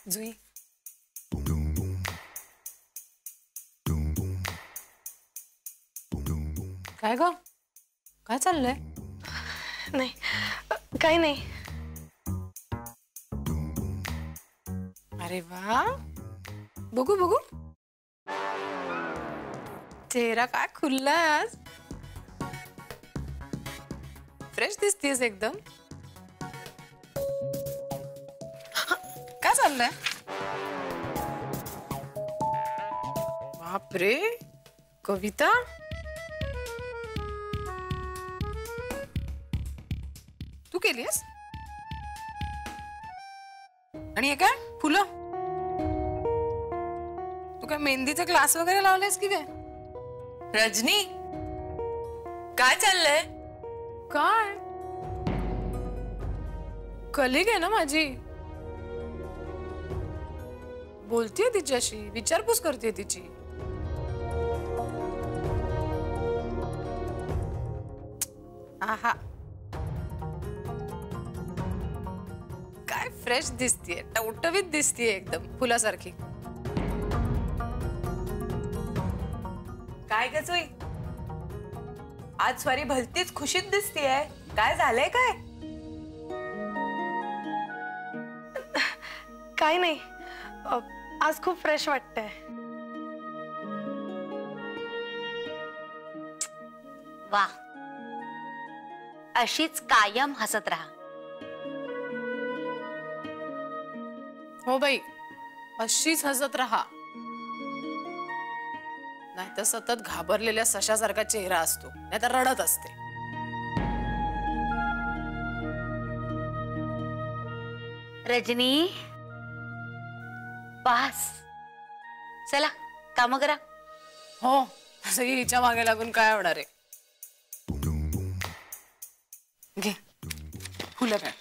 जुई, काय ग? काय चाललंय? नाही, काही नाही. अरे वा, बघू बघू. चेहरा काय खुलला आज. फ्रेश दिसतीयस एकदम. काय चाललंय? बापरे, कविता. तू केलीस? आणि हे काय फुलं? तू काय मेहंदीचे क्लास वगैरे लावलेस की काय? रजनी, काय चाललंय? काय कलिग आहे ना माझी, बोलतीये तिच्याशी, विचारपूस करते तिची. आहा, काय फ्रेश दिसतीये, टवटवीत दिसतीये एकदम फुलासारखी. काय ग जुई, आज स्वारी भलतीच खुशीत दिसतीये. काय झालंय काय? काही नाही, आज खूप फ्रेश वाटतंय. वा, अशीच कायम हसत राहा. हो बाई, अशीच हसत राहा, नाहीतर सतत घाबरलेल्या सशासारखा चेहरा असतो, नाहीतर रडत असते. रजनी, बस चला काम करा. हो, तसंही हिच्या मागे लागून काय होणार आहे. घे फुलं काय.